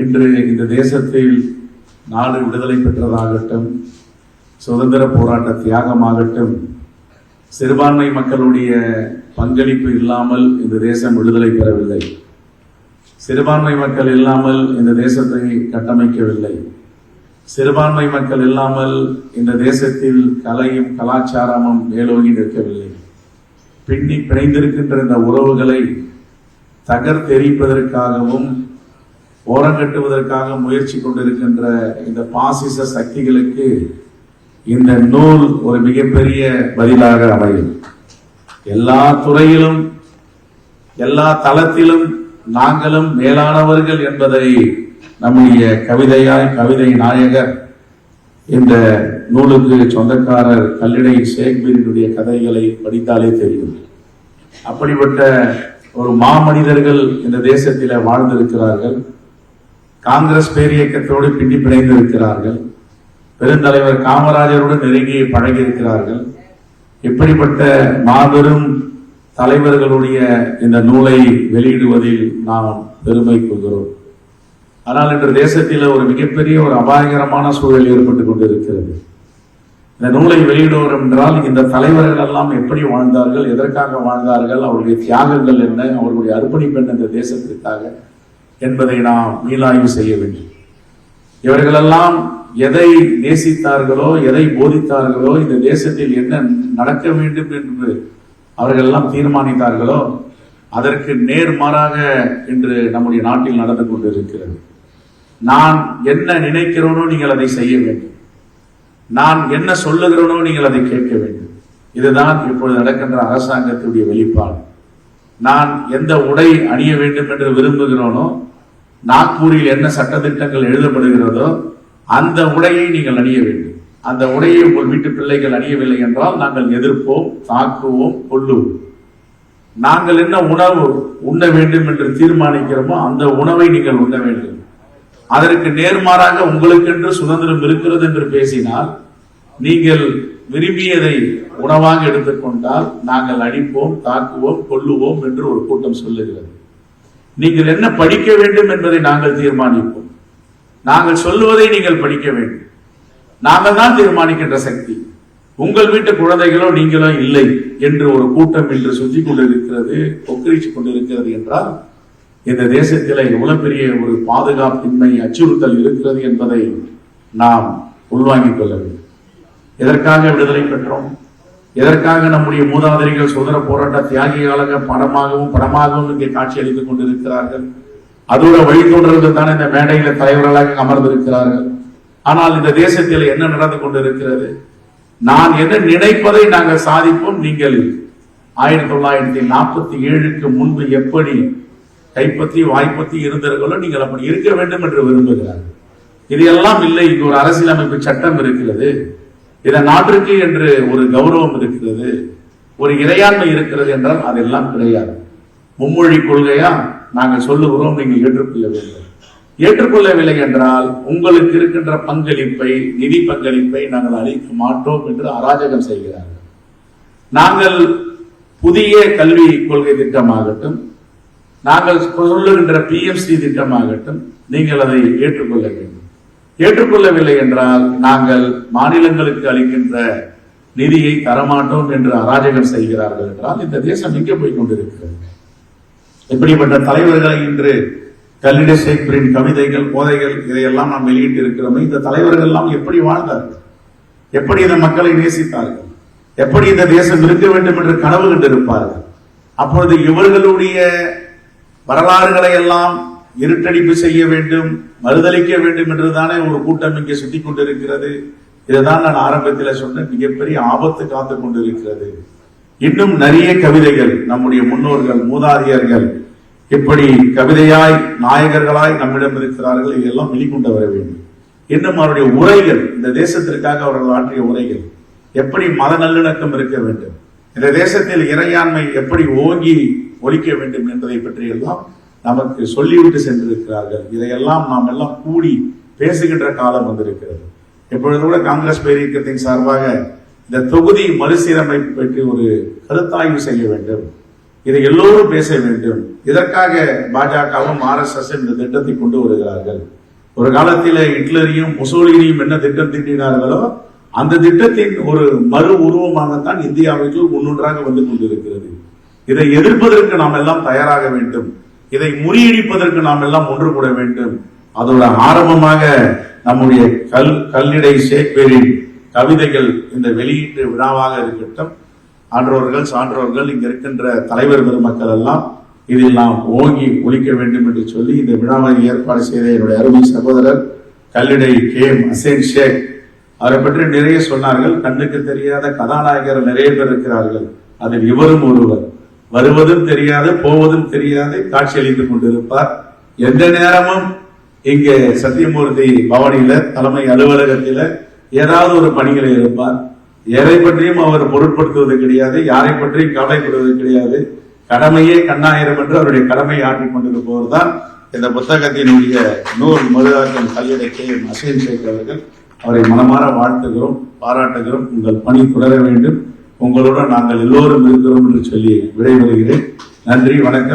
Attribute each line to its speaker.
Speaker 1: இன்று இந்த தேசத்தில் நாடு விடுதலை பெற்றதாகட்டும், சுதந்திர போராட்ட தியாகமாகட்டும், சிறுபான்மை மக்களுடைய பங்களிப்பு இல்லாமல் இந்த தேசம் விடுதலை பெறவில்லை. சிறுபான்மை மக்கள் இல்லாமல் இந்த தேசத்தை கட்டமைக்கவில்லை. சிறுபான்மை மக்கள் இல்லாமல் இந்த தேசத்தில் கலையும் கலாச்சாரமும் மேலோங்கி நிற்கவில்லை. பின்னி பிணைந்திருக்கின்ற இந்த உறவுகளை தகர்த்தெறிப்பதற்காகவும் ஓரங்கட்டுவதற்காக முயற்சி கொண்டிருக்கின்ற இந்த பாசிச சக்திகளுக்கு இந்த நூல் ஒரு மிகப்பெரிய பதிலாக அமையும். எல்லா துறையிலும் எல்லா தளத்திலும் நாங்களும் மேலானவர்கள் என்பதை நம்முடைய கவிதை நாயகர் இந்த நூலுக்கு சொந்தக்காரர் கல்லிடை ஷேக்ஸ்பியருடைய கதைகளை படித்தாலே தெரியும். அப்படிப்பட்ட ஒரு மாமனிதர்கள் இந்த தேசத்தில வாழ்ந்திருக்கிறார்கள். காங்கிரஸ் பேரியக்கத்தோடு பின்னி பிணைந்திருக்கிறார்கள். பெருந்தலைவர் காமராஜரோடு நெருங்கி பழகி இருக்கிறார்கள். இப்படிப்பட்ட மாபெரும் தலைவர்களுடைய இந்த நூலை வெளியிடுவதில் நாம் பெருமை கொள்கிறோம். ஆனால் இன்று தேசத்தில் ஒரு மிகப்பெரிய ஒரு அபாயகரமான சூழல் ஏற்பட்டுக் கொண்டிருக்கிறது. இந்த நூலை வெளியிடுவோம் என்றால் இந்த தலைவர்கள் எல்லாம் எப்படி வாழ்ந்தார்கள், எதற்காக வாழ்ந்தார்கள், அவருடைய தியாகங்கள் என்ன, அவர்களுடைய அர்ப்பணிப்பு என்ன இந்த தேசத்திற்காக என்பதை நாம் மீளாய்வு செய்ய வேண்டும். இவர்களெல்லாம் எதை நேசித்தார்களோ, எதை போதித்தார்களோ, இந்த தேசத்தில் என்ன நடக்க வேண்டும் என்று அவர்கள் எல்லாம் தீர்மானித்தார்களோ அதற்கு நேர்மாறாக இன்று நம்முடைய நாட்டில் நடந்து கொண்டிருக்கிறது. நான் என்ன நினைக்கிறோனோ நீங்கள் அதை செய்ய வேண்டும், நான் என்ன சொல்லுகிறோனோ நீங்கள் அதை கேட்க வேண்டும். இதுதான் இப்பொழுது நடக்கின்ற அரசாங்கத்துடைய வெளிப்பாடு. நான் எந்த உடை அணிய வேண்டும் என்று விரும்புகிறோனோ, நாக்பூரில் என்ன சட்டத்திட்டங்கள் எழுதப்படுகிறதோ அந்த உடையை நீங்கள் அணிய வேண்டும். அந்த உடையை உங்கள் வீட்டு பிள்ளைகள் அணியவில்லை என்றால் நாங்கள் எதிர்ப்போம், தாக்குவோம், கொல்லுவோம். நாங்கள் என்ன உணவு உண்ண வேண்டும் என்று தீர்மானிக்கிறோமோ அந்த உணவை நீங்கள் உண்ண வேண்டும். அதற்கு நேர்மாறாக உங்களுக்கென்று சுதந்திரம் இருக்கிறது என்று பேசினால், நீங்கள் விரும்பியதை உணவாக எடுத்துக்கொண்டால் நாங்கள் அடிப்போம், தாக்குவோம், கொல்லுவோம் என்று ஒரு கூட்டம் சொல்லுகிறது. நீங்கள் என்ன படிக்க வேண்டும் என்பதை நாங்கள் தீர்மானிப்போம். நாங்கள் சொல்லுவதை நீங்கள் படிக்க வேண்டும். நாங்கள் தான் தீர்மானிக்கின்ற சக்தி. உங்கள் வீட்டு குழந்தைகளோ நீங்களோ இல்லை என்று ஒரு கூட்டம் இன்று சுற்றி கொண்டிருக்கிறது, கொக்கரித்துக் கொண்டிருக்கிறது என்றால் இந்த தேசத்தில் எவ்வளவு பெரிய ஒரு பாதுகாப்பின்மை, அச்சுறுத்தல் இருக்கிறது என்பதை நாம் உள்வாங்கிக் கொள்ள வேண்டும். எதற்காக விடுதலை பெற்றோம்? எதற்காக நம்முடைய மூதாதையர்கள் சுதந்திர போராட்ட தியாகிகளாக படமாகவும் இங்கே காட்சி அளித்துக் கொண்டிருக்கிறார்கள்? அதோட வழித்தோன்றர்கள் தான் இந்த மேடையில தலைவர்களாக அமர்ந்திருக்கிறார்கள். ஆனால் இந்த தேசத்தில் என்ன நடந்து கொண்டிருக்கிறது? நான் என்ன நினைப்பதை நாங்கள் சாதிப்போம். நீங்கள் 1947க்கு முன்பு எப்படி கைப்பற்றி வாய்ப்பற்றி இருந்தீர்களோ நீங்கள் அப்படி இருக்க வேண்டும் என்று விரும்புகிறார்கள். இது எல்லாம் இல்லை. இங்கு ஒரு அரசியலமைப்பு சட்டம் இருக்கிறது, இந்த நாட்டிற்கு என்று ஒரு கௌரவம் இருக்கிறது, ஒரு இறையாண்மை இருக்கிறது என்றால் அதெல்லாம் கிடையாது. மும்மொழி கொள்கையா நாங்கள் சொல்லுகிறோம், நீங்கள் ஏற்றுக்கொள்ள வேண்டும். ஏற்றுக்கொள்ளவில்லை என்றால் உங்களுக்கு இருக்கின்ற பங்களிப்பை, நிதி பங்களிப்பை நாங்கள் அளிக்க மாட்டோம் என்று அராஜகம் செய்கிறார்கள். நாங்கள் புதிய கல்வி கொள்கை திட்டமாகட்டும், நாங்கள் சொல்லுகின்ற PMC திட்டமாகட்டும், நீங்கள் அதை ஏற்றுக்கொள்ள வேண்டும். ஏற்றுக்கொள்ளவில்லை என்றால் நாங்கள் மாநிலங்களுக்கு அளிக்கின்ற நிதியை தரமாட்டோம் என்று அராஜகம் செய்கிறார்கள் என்றால் இந்த தேசம் எங்கே போய் கொண்டிருக்கிறது? இப்படிப்பட்ட தலைவர்களை இன்று கல்லிடை ஷேக்ஸ்பியரின் கவிதைகள், போதைகள் இதையெல்லாம் நாம் வெளியிட்டு இருக்கிறோமே. இந்த தலைவர்கள் எல்லாம் எப்படி வாழ்ந்தார்கள், எப்படி இந்த மக்களை நேசித்தார்கள், எப்படி இந்த தேசம் இருக்க வேண்டும் என்று கனவு கண்டிருப்பார்கள். அப்பொழுது இவர்களுடைய வரலாறுகளை எல்லாம் இருட்டடிப்பு செய்ய வேண்டும், மறுதளிக்க வேண்டும் என்றுதானே ஒரு கூட்டம் இங்கே சுட்டிக் கொண்டிருக்கிறது. இதுதான் நான் ஆரம்பத்தில் சொன்ன மிகப்பெரிய ஆபத்து காத்துக் கொண்டிருக்கிறது. இன்னும் நிறைய கவிதைகள் நம்முடைய முன்னோர்கள், மூதாதையர்கள் இப்படி கவிதையாய் நாயகர்களாய் நம்மிடம் இருக்கிறார்கள். இதெல்லாம் வெளிக்கொண்டு வர வேண்டும். இன்னும் அவருடைய உரைகள், இந்த தேசத்திற்காக அவர்கள் ஆற்றிய உரைகள், எப்படி மத நல்லிணக்கம் இருக்க வேண்டும், இந்த தேசத்தில் இறையாண்மை எப்படி ஓங்கி ஒழிக்க வேண்டும் என்பதை பற்றி எல்லாம் நமக்கு சொல்லிவிட்டு சென்றிருக்கிறார்கள். இதையெல்லாம் நாம் எல்லாம் கூடி பேசுகின்ற காலம் வந்திருக்கிறது. இப்பொழுது கூட காங்கிரஸ் பேரியக்கத்தின் சார்பாக இந்த தொகுதி மறுசீரமைப்பு பற்றி ஒரு கருத்தாய்வு செய்ய வேண்டும். இதை எல்லோரும் பேச வேண்டும். இதற்காக பாஜகவும் RSS இந்த திட்டத்தை கொண்டு வருகிறார்கள். ஒரு காலத்தில் ஹிட்லரையும் முசோலினியும் என்ன திட்டம் தீட்டினார்களோ அந்த திட்டத்தின் ஒரு மறு உருவமாகத்தான் இந்தியாவுக்கு முன்னொன்றாக வந்து கொண்டிருக்கிறது. இதை எதிர்ப்பதற்கு நாம் எல்லாம் தயாராக வேண்டும். இதை முறியடிப்பதற்கு நாம் எல்லாம் ஒன்று கூட வேண்டும். அதோட ஆரம்பமாக நம்முடைய கல்லிடை ஷேக்ஸ்பியரின் கவிதைகள் இந்த வெளியீட்டு விழாவாக இருக்கட்டும். ஆன்றோர்கள் சான்றோர்கள் இங்க இருக்கின்ற தலைவர் பெருமக்கள் எல்லாம் இதில் நாம் ஓங்கி ஒழிக்க வேண்டும் என்று சொல்லி இந்த விழாவை ஏற்பாடு செய்த என்னுடைய அருமை சகோதரர் கல்லிடை KM ஹுசைன் ஷேக் அவரை பற்றி நிறைய சொன்னார்கள். கண்ணுக்கு தெரியாத கதாநாயகர் நிறைய பேர் இருக்கிறார்கள். அதில் இவரும் ஒருவர். வருவதும் தெரியாது போவதும் தெரியாது காட்சியளித்துக் கொண்டிருப்பார். எந்த நேரமும் இங்கே சத்தியமூர்த்தி பவனியில தலைமை அலுவலகத்தில ஏதாவது ஒரு பணிகளை இருப்பார். எதை பற்றியும் அவர் பொருட்படுத்துவது கிடையாது, யாரை பற்றியும் கவலைப்படுவது கிடையாது. கடமையே கண்ணாயிரம் என்று அவருடைய கடமையை ஆற்றிக் கொண்டிருப்பவர் தான் இந்த புத்தகத்தினுடைய நூல் மொழியாக்கம் கல்லிடை KM ஹுசைன் ஷேக் அவர்கள். அவரை மனமாற வாழ்த்துகிறோம், பாராட்டுகிறோம். உங்கள் பணி தொடர வேண்டும். உங்களுடன் நாங்கள் எல்லோரும் இருக்கிறோம் என்று சொல்லி விடைபெறுகிறேன். நன்றி, வணக்கம்.